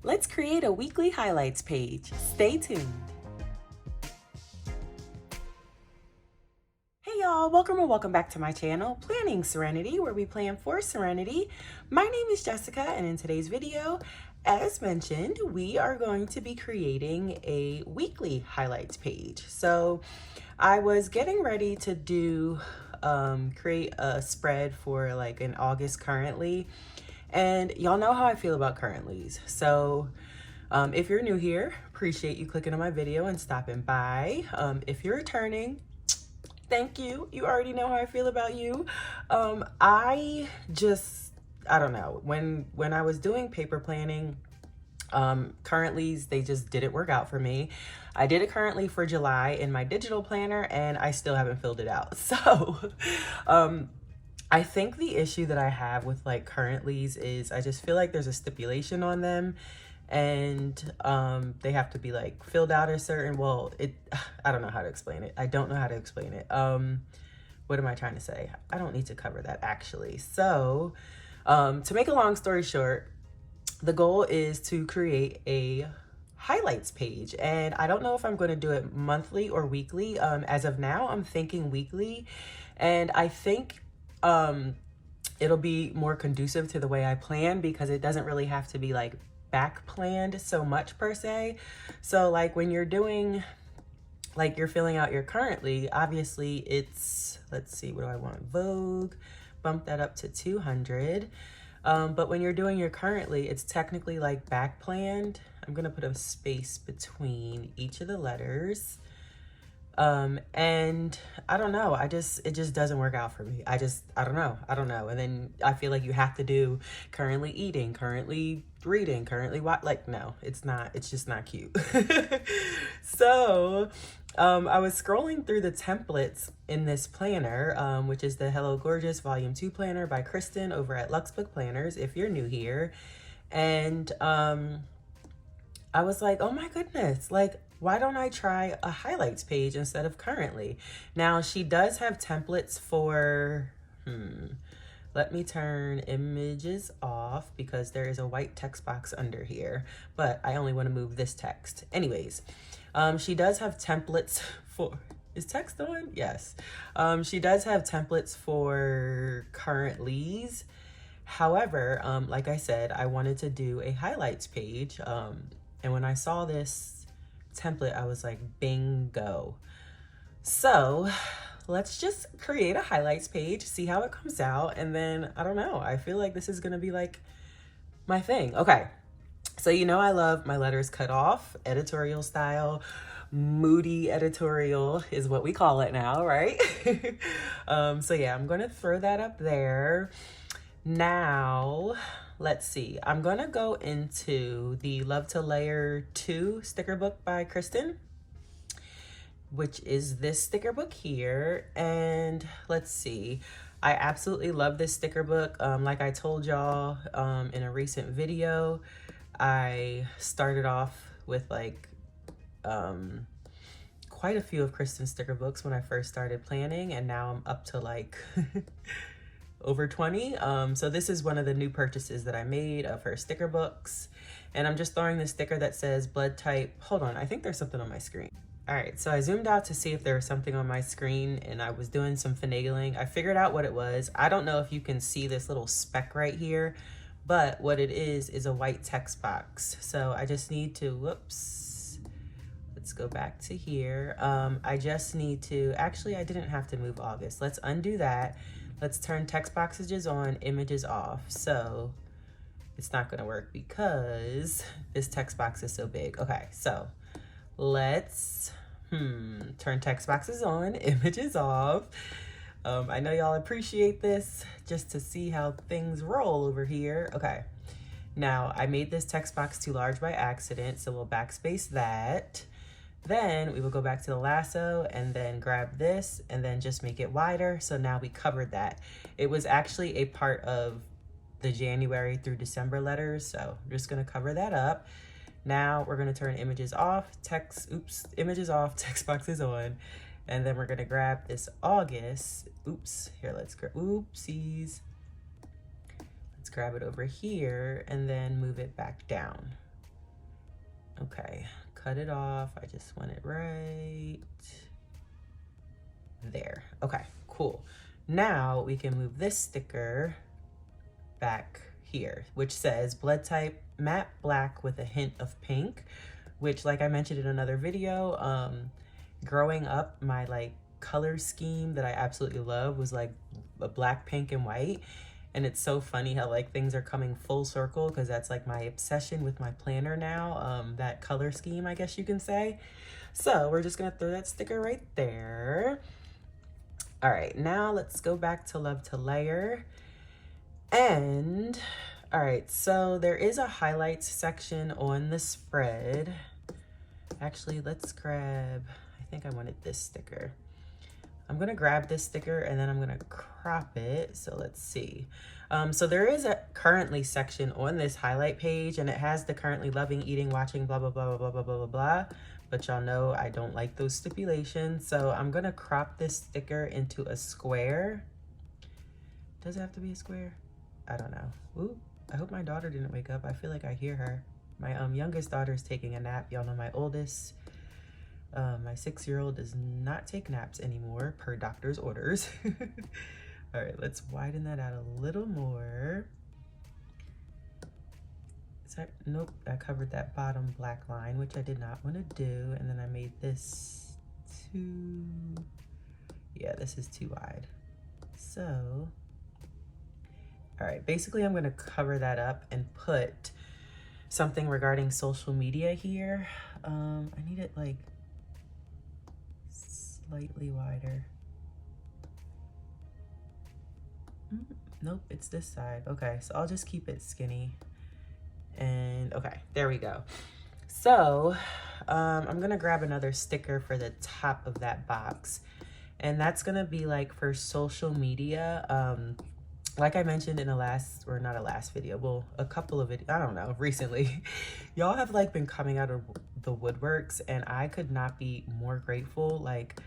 Let's create a weekly highlights page. Stay tuned. Hey y'all, welcome back to my channel, Planning Serenity, where we plan for serenity. My name is Jessica, and in today's video, as mentioned, we are going to be creating a weekly highlights page. So I was getting ready to create a spread for like an August currently, and y'all know how I feel about currentlies. So if you're new here, appreciate you clicking on my video and stopping by. If you're returning, thank you. You already know how I feel about you. I don't know. When I was doing paper planning, currentlies, they just didn't work out for me. I did it currently for July in my digital planner, and I still haven't filled it out. So, I think the issue that I have with like currentlies is I just feel like there's a stipulation on them, and they have to be like filled out a certain, I don't know how to explain it. I don't know how to explain it. What am I trying to say? I don't need to cover that actually. So to make a long story short, the goal is to create a highlights page, and I don't know if I'm going to do it monthly or weekly. As of now, I'm thinking weekly, and I think it'll be more conducive to the way I plan, because it doesn't really have to be like back planned so much per se. So like when you're doing, like you're filling out your currently, obviously it's, let's see, what do I want? Vogue, bump that up to 200. But when you're doing your currently, it's technically like back planned. I'm gonna put a space between each of the letters. And I don't know, it just doesn't work out for me. I don't know. And then I feel like you have to do currently eating, currently reading, currently what, like, no, it's just not cute. So, I was scrolling through the templates in this planner, which is the Hello Gorgeous Volume 2 planner by Kristen over at Luxbook Planners, if you're new here. And, I was like, oh my goodness, like, why don't I try a highlights page instead of currently? Now, she does have templates for, let me turn images off because there is a white text box under here, but I only want to move this text. Anyways, she does have templates for, is text on? Yes. She does have templates for currentlies. However, like I said, I wanted to do a highlights page. And when I saw this template, I was like, bingo. So let's just create a highlights page, see how it comes out. And then, I don't know, I feel like this is gonna be like my thing. Okay, so you know I love my letters cut off, editorial style. Moody editorial is what we call it now, right? So yeah, I'm gonna throw that up there. Now, let's see. I'm going to go into the Love to Layer 2 sticker book by Kristen, which is this sticker book here. And let's see. I absolutely love this sticker book. Like I told y'all in a recent video, I started off with like quite a few of Kristen's sticker books when I first started planning, and now I'm up to like over 20. So this is one of the new purchases that I made of her sticker books. And I'm just throwing this sticker that says blood type. Hold on, I think there's something on my screen. All right, so I zoomed out to see if there was something on my screen, and I was doing some finagling. I figured out what it was. I don't know if you can see this little speck right here, but what it is a white text box. So I just need to, whoops, let's go back to here. I just need to, actually I didn't have to move August. Let's undo that. Let's turn text boxes on, images off. So it's not gonna work because this text box is so big. Okay, so let's turn text boxes on, images off. I know y'all appreciate this just to see how things roll over here. Okay, now I made this text box too large by accident, so we'll backspace that. Then we will go back to the lasso and then grab this and then just make it wider. So now we covered that. It was actually a part of the January through December letters. So I'm just gonna cover that up. Now we're gonna turn images off, images off, text boxes on. And then we're gonna grab this August. Let's grab it over here and then move it back down. Okay, cut it off. I just want it right there. Okay, cool. Now we can move this sticker back here, which says blood type matte black with a hint of pink, which, like I mentioned in another video, growing up, my like color scheme that I absolutely love was like a black, pink, and white. And it's so funny how like things are coming full circle, because that's like my obsession with my planner now, that color scheme, I guess you can say. So we're just gonna throw that sticker right there. All right, now let's go back to Love to Layer. And all right, so there is a highlights section on the spread. Actually, let's grab, I think I wanted this sticker. I'm gonna grab this sticker and then I'm gonna crop it. So let's see. So there is a currently section on this highlight page, and it has the currently loving, eating, watching, blah, blah, blah, blah, blah, blah, blah, blah. But y'all know I don't like those stipulations. So I'm gonna crop this sticker into a square. Does it have to be a square? I don't know. Ooh, I hope my daughter didn't wake up. I feel like I hear her. My youngest daughter is taking a nap. Y'all know my oldest, my 6-year-old does not take naps anymore per doctor's orders. All right, let's widen that out a little more. Is that, nope, I covered that bottom black line, which I did not want to do. And then I made this too, yeah, this is too wide. So, all right, basically I'm gonna cover that up and put something regarding social media here. I need it like slightly wider. Nope, it's this side. Okay, so I'll just keep it skinny. And okay, there we go. So I'm gonna grab another sticker for the top of that box, and that's gonna be like for social media. Like I mentioned in the last, or not a last video, well, a couple of videos, I don't know, recently, y'all have like been coming out of the woodworks, and I could not be more grateful, like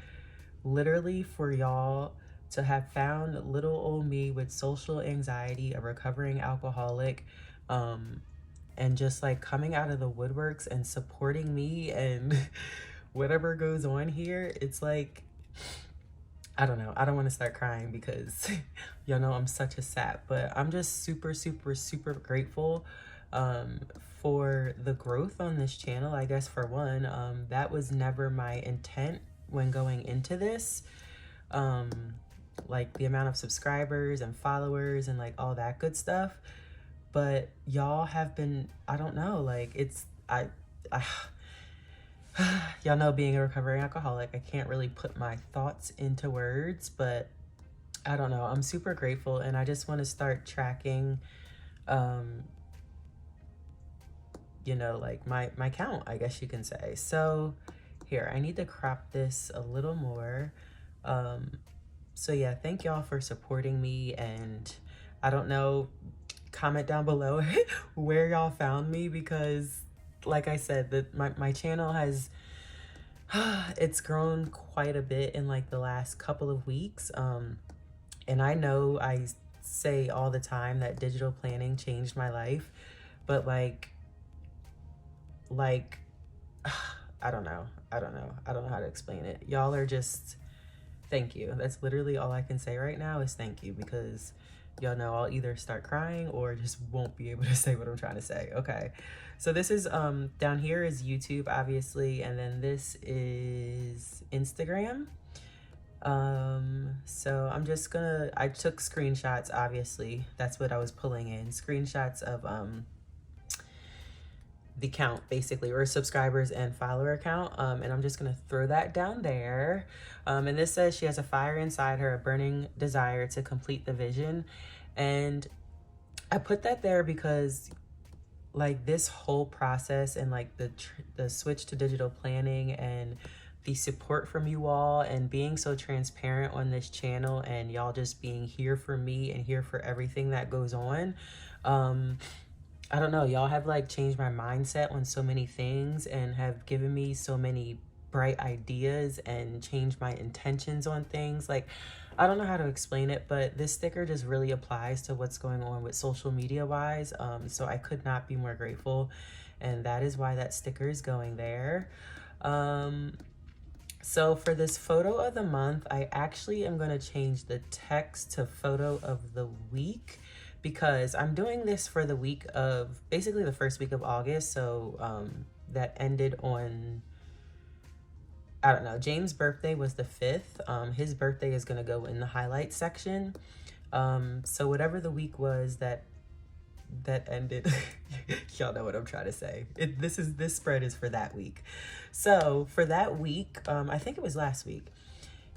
literally for y'all to have found little old me with social anxiety, a recovering alcoholic, and just like coming out of the woodworks and supporting me and whatever goes on here. It's like, I don't know. I don't want to start crying because y'all know I'm such a sap, but I'm just super, super, super grateful for the growth on this channel. I guess for one, that was never my intent when going into this. Like the amount of subscribers and followers and like all that good stuff. But y'all have been, I don't know, like it's, y'all know being a recovering alcoholic, I can't really put my thoughts into words, but I don't know, I'm super grateful, and I just want to start tracking, you know, like my count, I guess you can say. So here, I need to crop this a little more. So yeah, thank y'all for supporting me, and I don't know, comment down below where y'all found me, because like I said, my channel has it's grown quite a bit in like the last couple of weeks, and I know I say all the time that digital planning changed my life, but like I don't know how to explain it. Y'all are just, thank you. That's literally all I can say right now is thank you, because y'all know I'll either start crying or just won't be able to say what I'm trying to say. Okay, so this is down here is YouTube, obviously, and then this is Instagram. So I'm just gonna, I took screenshots, obviously, that's what I was pulling in, screenshots of the count basically, or subscribers and follower count, and I'm just gonna throw that down there. And this says she has a fire inside her, a burning desire to complete the vision. And I put that there because like this whole process and like the switch to digital planning and the support from you all and being so transparent on this channel, and y'all just being here for me and here for everything that goes on, I don't know, y'all have like changed my mindset on so many things and have given me so many bright ideas and changed my intentions on things. Like, I don't know how to explain it, but this sticker just really applies to what's going on with social media wise. So I could not be more grateful. and that is why that sticker is going there. So for this photo of the month, I actually am going to change the text to photo of the week, because I'm doing this for the week of, basically the first week of August. So that ended on, I don't know, James' birthday was the 5th. His birthday is going to go in the highlight section. So whatever the week was that ended, y'all know what I'm trying to say. This spread is for that week. So for that week, I think it was last week,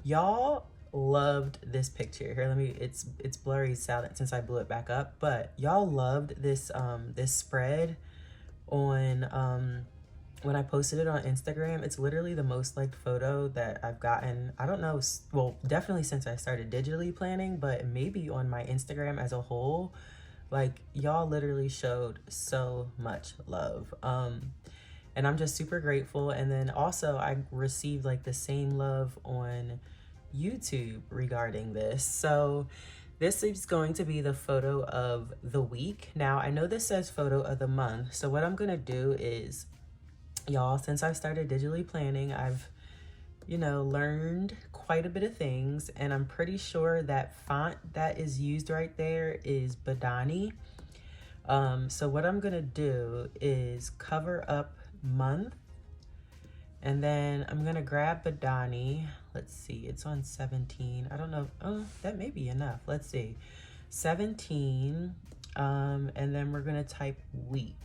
y'all loved this picture. Here, it's blurry since I blew it back up, but y'all loved this this spread on when I posted it on Instagram. It's literally the most liked photo that I've gotten. I don't know, well, definitely since I started digitally planning, but maybe on my Instagram as a whole. Like, y'all literally showed so much love. And I'm just super grateful. And then also I received like the same love on YouTube regarding this. So this is going to be the photo of the week. Now, I know this says photo of the month. So what I'm gonna do is, y'all, since I've started digitally planning, I've, you know, learned quite a bit of things, and I'm pretty sure that font that is used right there is Badani. So what I'm gonna do is cover up month, and then I'm gonna grab Badani. Let's see, it's on 17. I don't know. Oh, that may be enough. Let's see, 17. And then we're gonna type week.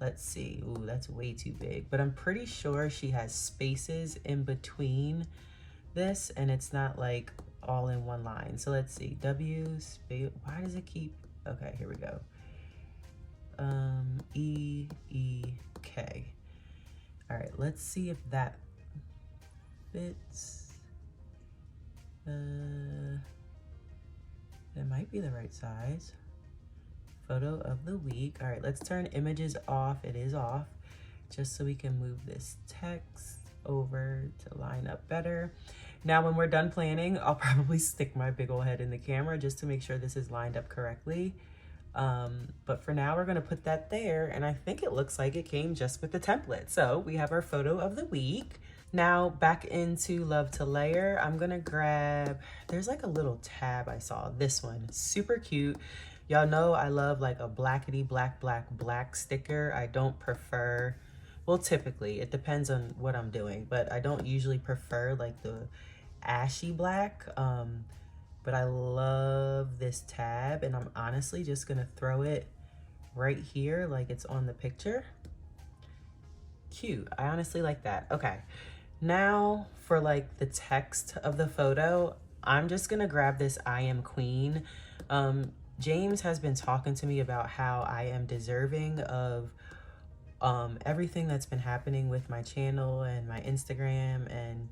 Let's see. Ooh, that's way too big. But I'm pretty sure she has spaces in between this, and it's not like all in one line. So let's see. W space. Why does it keep? Okay, here we go. E-E-K. All right, let's see if that fits. That might be the right size. Photo of the week. All right, let's turn images off. It is off, just so we can move this text over to line up better. Now, when we're done planning, I'll probably stick my big old head in the camera just to make sure this is lined up correctly. But for now, we're gonna put that there, and I think it looks like it came just with the template. So we have our photo of the week. Now back into Love to Layer, I'm gonna grab, there's like a little tab I saw, this one, super cute. Y'all know I love like a blackety black sticker. I don't prefer, well, typically, it depends on what I'm doing, but I don't usually prefer like the ashy black. But I love this tab, and I'm honestly just gonna throw it right here like it's on the picture. Cute, I honestly like that. Okay, now for like the text of the photo, I'm just gonna grab this I am queen. James has been talking to me about how I am deserving of everything that's been happening with my channel and my Instagram, and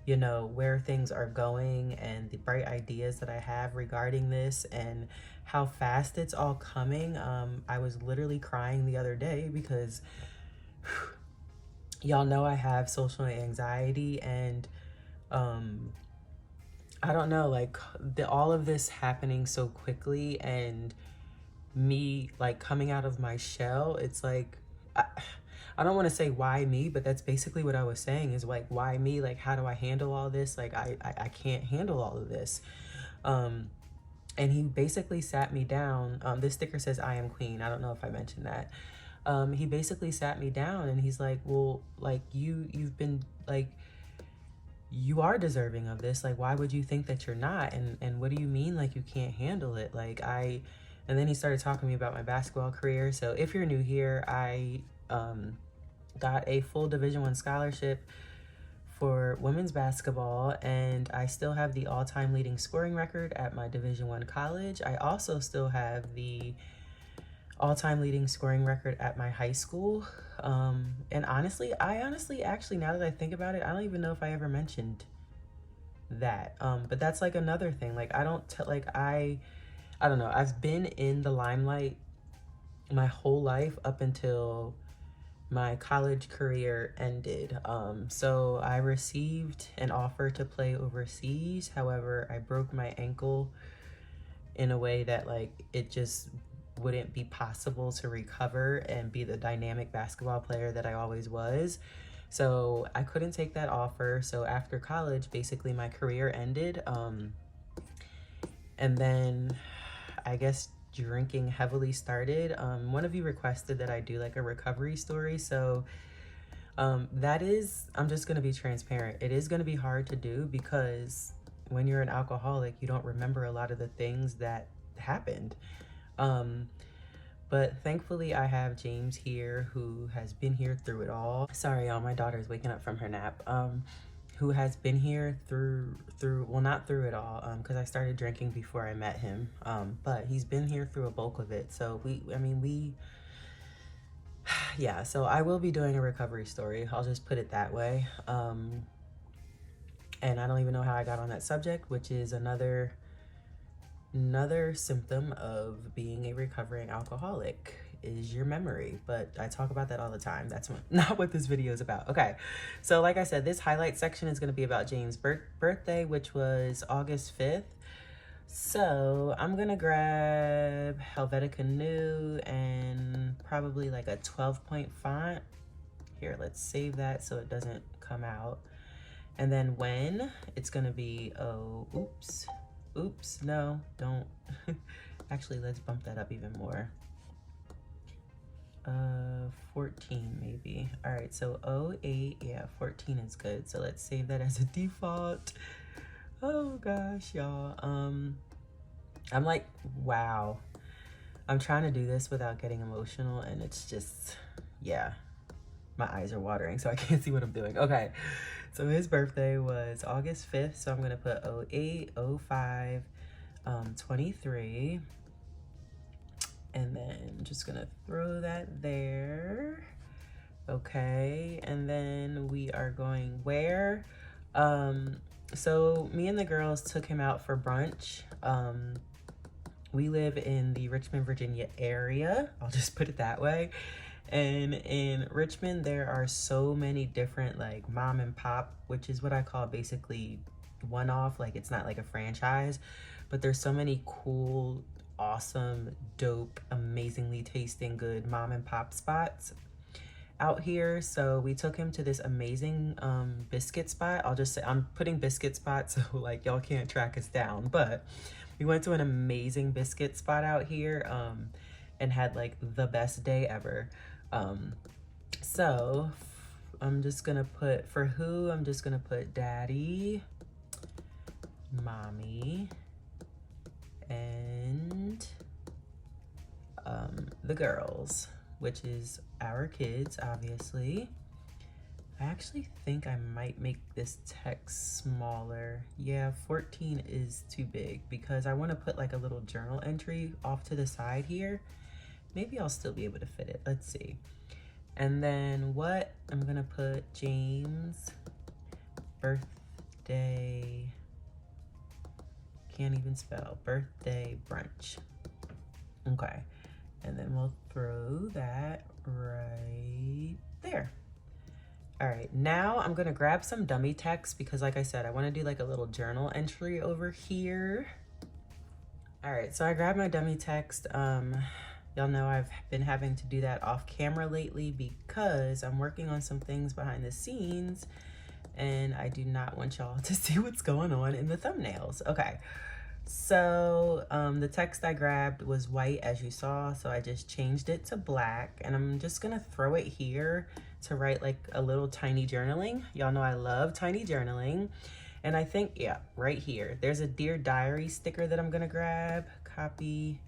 you know, where things are going, and the bright ideas that I have regarding this, and how fast it's all coming. I was literally crying the other day because y'all know I have social anxiety, and I don't know, like all of this happening so quickly, and me like coming out of my shell, it's like, I don't want to say why me, but that's basically what I was saying, is like, why me? Like, how do I handle all this? Like, I can't handle all of this. And he basically sat me down. This sticker says I am queen. I don't know if I mentioned that. He basically sat me down, and he's like, well, like you've been like, you are deserving of this. Like, why would you think that you're not? And what do you mean, like, you can't handle it? Like, and then he started talking to me about my basketball career. So if you're new here, I got a full Division I scholarship for women's basketball, and I still have the all-time leading scoring record at my Division I college. I also still have the all-time leading scoring record at my high school. And honestly, actually, now that I think about it, I don't even know if I ever mentioned that. But that's like another thing. Like, I don't know. I've been in the limelight my whole life up until my college career ended. So I received an offer to play overseas. However, I broke my ankle in a way that like it just wouldn't be possible to recover and be the dynamic basketball player that I always was. So I couldn't take that offer. So after college, basically my career ended. And then I guess drinking heavily started. One of you requested that I do like a recovery story. So that is, I'm just going to be transparent. It is going to be hard to do because when you're an alcoholic, you don't remember a lot of the things that happened. But thankfully I have James here who has been here through it all. Sorry, y'all, my daughter's waking up from her nap. Who has been here through, well, not through it all, because I started drinking before I met him. But he's been here through a bulk of it. So yeah, so I will be doing a recovery story. I'll just put it that way. And I don't even know how I got on that subject, which is another symptom of being a recovering alcoholic is your memory. But I talk about that all the time. That's not what this video is about. Okay, so like I said, this highlight section is going to be about James' birthday, which was August 5th. So I'm gonna grab Helvetica New and probably like a 12-point font. Here, let's save that so it doesn't come out. And then when, it's gonna be, oh, oops, no, don't. Actually, let's bump that up even more. 14 maybe. All right, so 08, yeah, 14 is good. So let's save that as a default. Oh gosh, y'all. I'm like, wow. I'm trying to do this without getting emotional and it's just, yeah, my eyes are watering, so I can't see what I'm doing. Okay, so his birthday was August 5th, so I'm gonna put 08, 05, 23. And then I'm just gonna throw that there. Okay, and then we are going where? So me and the girls took him out for brunch. We live in the Richmond, Virginia area. I'll just put it that way. And in Richmond, there are so many different like mom and pop, which is what I call basically one-off. Like it's not like a franchise, but there's so many cool, awesome, dope, amazingly tasting good mom and pop spots out here. So we took him to this amazing biscuit spot. I'll just say I'm putting biscuit spot so like y'all can't track us down, but we went to an amazing biscuit spot out here and had like the best day ever. So I'm just gonna put, for who, I'm just gonna put daddy, mommy, and the girls, which is our kids, obviously. I actually think I might make this text smaller. Yeah, 14 is too big because I want to put like a little journal entry off to the side here. Maybe I'll still be able to fit it. Let's see. And then what? I'm gonna put James birthday, can't even spell, birthday brunch. Okay, and then we'll throw that right there. All right, now I'm gonna grab some dummy text because like I said, I wanna do like a little journal entry over here. All right, so I grabbed my dummy text. Y'all know I've been having to do that off camera lately because I'm working on some things behind the scenes and I do not want y'all to see what's going on in the thumbnails. Okay, so the text I grabbed was white as you saw, so I just changed it to black and I'm just gonna throw it here to write like a little tiny journaling. Y'all know I love tiny journaling. And I think, yeah, right here, there's a Dear Diary sticker that I'm gonna grab, copy,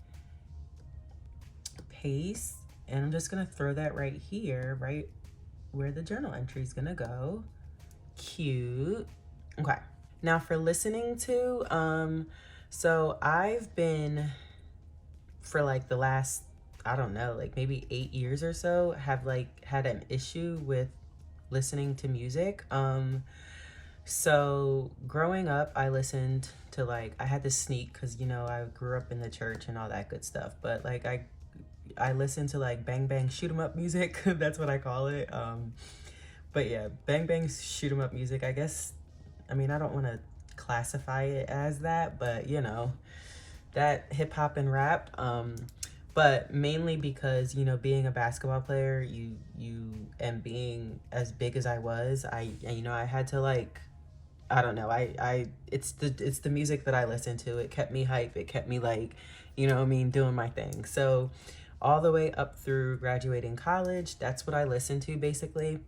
paste, and I'm just gonna throw that right here, right where the journal entry is gonna go. Cute. Okay, now for listening to, so I've been, for like the last, I don't know, like maybe 8 years or so, have like had an issue with listening to music. So growing up, I listened to like, I had to sneak because, you know, I grew up in the church and all that good stuff. But like I listened to like bang bang shoot 'em up music. That's what I call it. But yeah, bang bang shoot 'em up music. I guess, I mean, I don't want to classify it as that, but you know, that hip hop and rap. But mainly because, you know, being a basketball player, and being as big as I was, you know, I had to like, I don't know, it's the music that I listen to. It kept me hype. It kept me like, you know what I mean, doing my thing. So all the way up through graduating college, that's what I listened to basically.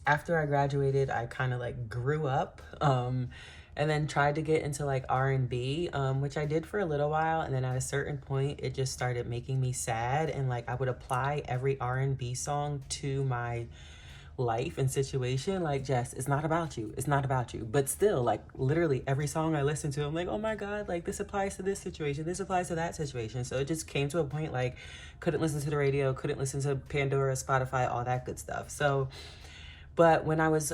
After I graduated, I kind of like grew up, and then tried to get into like R&B, which I did for a little while. And then at a certain point, it just started making me sad. And like I would apply every R&B song to my life and situation. Like, Jess, it's not about you. It's not about you. But still, like literally every song I listen to, I'm like, oh my God, like this applies to this situation. This applies to that situation. So it just came to a point like couldn't listen to the radio, couldn't listen to Pandora, Spotify, all that good stuff. So, but when I was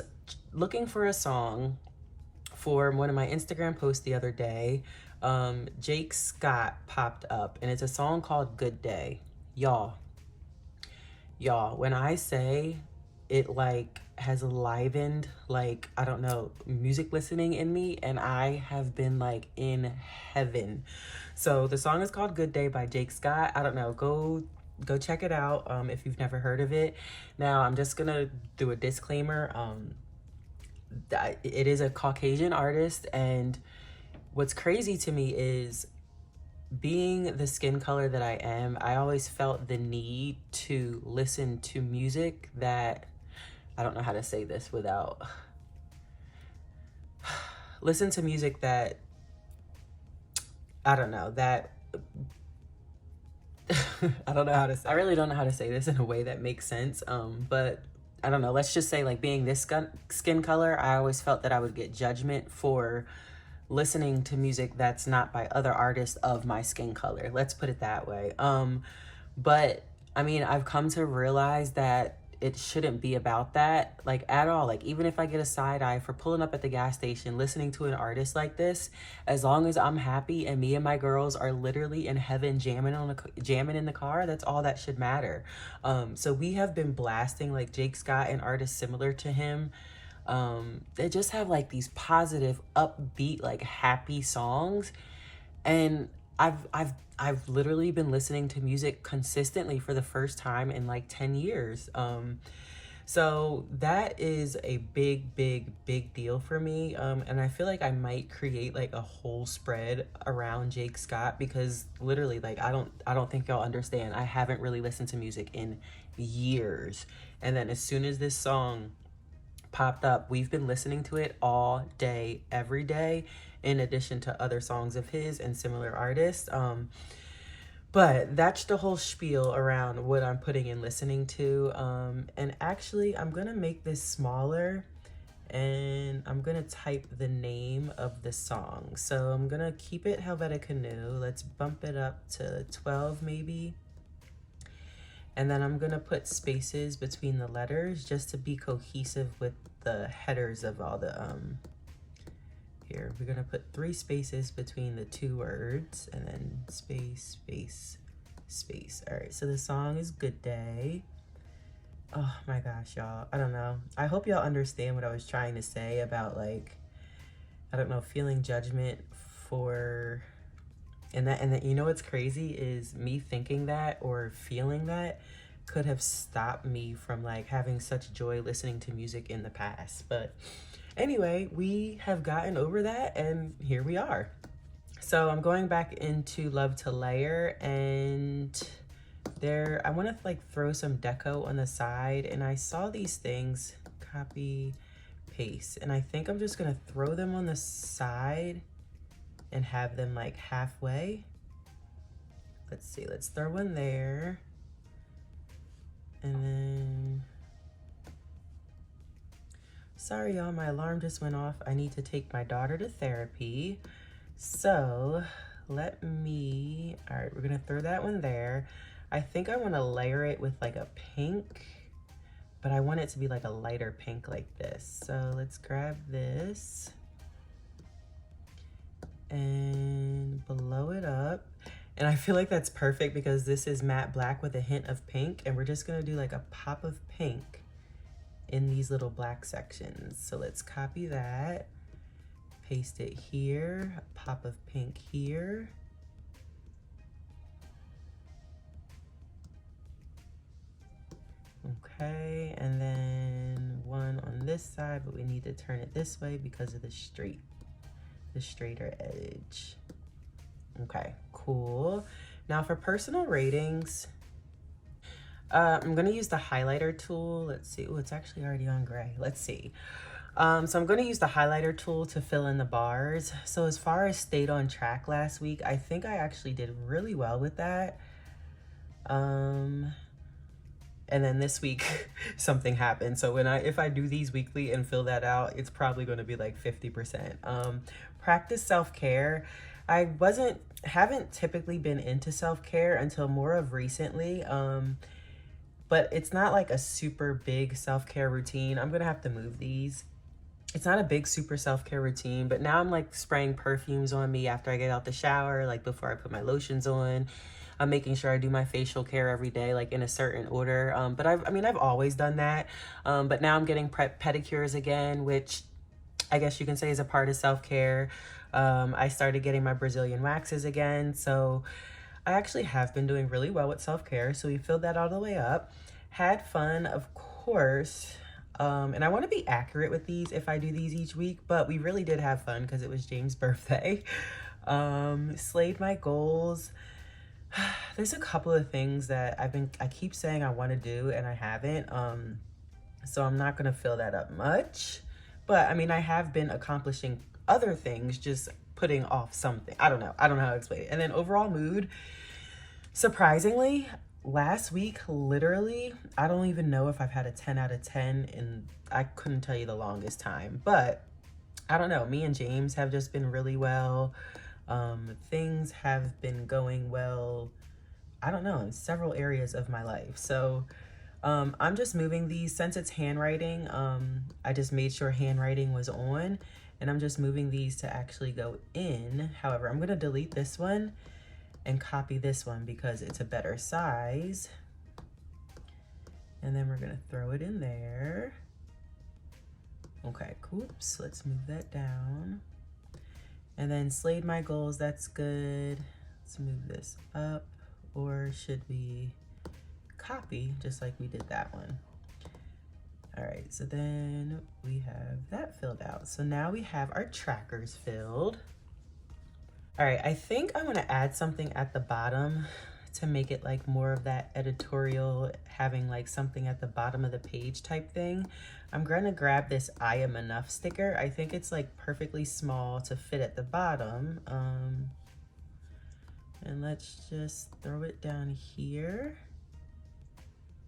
looking for a song for one of my Instagram posts the other day, Jake Scott popped up, and it's a song called Good Day. Y'all, when I say it like has livened, like, I don't know, music listening in me, and I have been like in heaven. So the song is called Good Day by Jake Scott. I don't know, go check it out if you've never heard of it. Now I'm just gonna do a disclaimer. It is a Caucasian artist, and what's crazy to me is, being the skin color that I am, I always felt the need to listen to music that, I don't know how to say this without, listen to music that, I don't know, that, I don't know how to say, I really don't know how to say this in a way that makes sense, but I don't know, let's just say like being this skin color, I always felt that I would get judgment for listening to music that's not by other artists of my skin color. Let's put it that way. But I mean, I've come to realize that it shouldn't be about that, like, at all. Like, even if I get a side eye for pulling up at the gas station, listening to an artist like this, as long as I'm happy and me and my girls are literally in heaven jamming in the car, that's all that should matter. So we have been blasting like Jake Scott and artists similar to him. They just have like these positive, upbeat, like happy songs, and I've literally been listening to music consistently for the first time in like 10 years. So that is a big deal for me. And I feel like I might create like a whole spread around Jake Scott, because literally, like, I don't think y'all understand. I haven't really listened to music in years. And then as soon as this song popped up, we've been listening to it all day, every day, in addition to other songs of his and similar artists. But that's the whole spiel around what I'm putting in listening to. And actually, I'm gonna make this smaller, and I'm gonna type the name of the song. So I'm gonna keep it Helvetica Canoe. Let's bump it up to 12 maybe. And then I'm gonna put spaces between the letters just to be cohesive with the headers of all the, here, we're gonna put 3 spaces between the 2 words, and then space, space, space. All right, so the song is Good Day. Oh my gosh, y'all, I don't know. I hope y'all understand what I was trying to say about, like, I don't know, feeling judgment for, and that, you know what's crazy is me thinking that or feeling that could have stopped me from like having such joy listening to music in the past. But anyway, we have gotten over that, and here we are. So I'm going back into Love to Layer, and there, I want to like throw some deco on the side, and I saw these things, copy, paste, and I think I'm just gonna throw them on the side and have them like halfway. Let's see, let's throw one there. And then, sorry y'all, my alarm just went off. I need to take my daughter to therapy. So let me, all right, we're gonna throw that one there. I think I wanna layer it with like a pink, but I want it to be like a lighter pink like this. So let's grab this and blow it up. And I feel like that's perfect because this is matte black with a hint of pink, and we're just gonna do like a pop of pink in these little black sections. So let's copy that, paste it here, a pop of pink here. Okay, and then one on this side, but we need to turn it this way because of the straighter edge. Okay, cool. Now for personal ratings, I'm gonna use the highlighter tool. Let's see. Oh, it's actually already on gray. Let's see. So I'm gonna use the highlighter tool to fill in the bars. So as far as stayed on track last week, I think I actually did really well with that. And then this week something happened. So if I do these weekly and fill that out, it's probably going to be like 50%. Practice self-care. I haven't typically been into self-care until more of recently. But it's not like a super big self-care routine. I'm going to have to move these. It's not a big super self-care routine, but now I'm like spraying perfumes on me after I get out the shower, like before I put my lotions on. I'm making sure I do my facial care every day, like in a certain order. But I've always done that. But now I'm getting pedicures again, which I guess you can say is a part of self-care. I started getting my Brazilian waxes again. So I actually have been doing really well with self-care. So we filled that all the way up. Had fun, of course. And I want to be accurate with these if I do these each week, but we really did have fun because it was James' birthday. Slayed my goals. There's a couple of things that I keep saying I want to do and I haven't. So I'm not going to fill that up much, but I mean, I have been accomplishing other things, just putting off something. I don't know how to explain it. And then overall mood, surprisingly, last week, literally, I don't even know if I've had a 10 out of 10 and I couldn't tell you the longest time, but I don't know. Me and James have just been really well. Things have been going well, I don't know, in several areas of my life. So I'm just moving these since it's handwriting. I just made sure handwriting was on and I'm just moving these to actually go in. However, I'm going to delete this one and copy this one because it's a better size. And then we're going to throw it in there. Okay, oops, let's move that down. And then slayed my goals, that's good. Let's move this up, or should we copy just like we did that one? All right, so then we have that filled out. So now we have our trackers filled. All right, I think I'm gonna add something at the bottom to make it like more of that editorial, having like something at the bottom of the page type thing. I'm gonna grab this I am enough sticker. I think it's like perfectly small to fit at the bottom. And let's just throw it down here.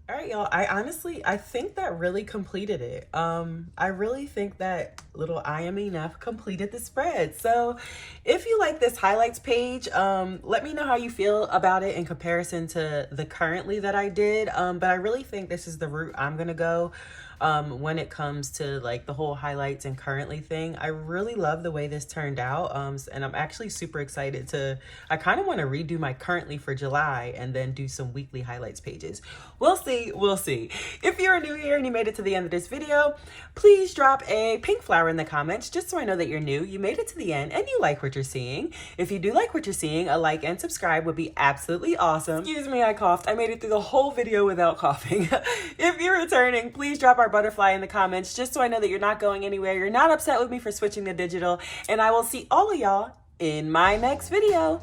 All right, y'all, I think that really completed it. I really think that little I am enough completed the spread. So if you like this highlights page, let me know how you feel about it in comparison to the currently that I did. But I really think this is the route I'm gonna go when it comes to like the whole highlights and currently thing. I really love the way this turned out. And I'm actually super excited I kind of want to redo my currently for July and then do some weekly highlights pages. We'll see. If you're new here and you made it to the end of this video, please drop a pink flower in the comments just so I know that you're new, you made it to the end, and you like what you're seeing. If you do like what you're seeing, a like and subscribe would be absolutely awesome. Excuse me, I coughed. I made it through the whole video without coughing. If you're returning, please drop our butterfly in the comments just so I know that you're not going anywhere, you're not upset with me for switching to digital, and I will see all of y'all in my next video.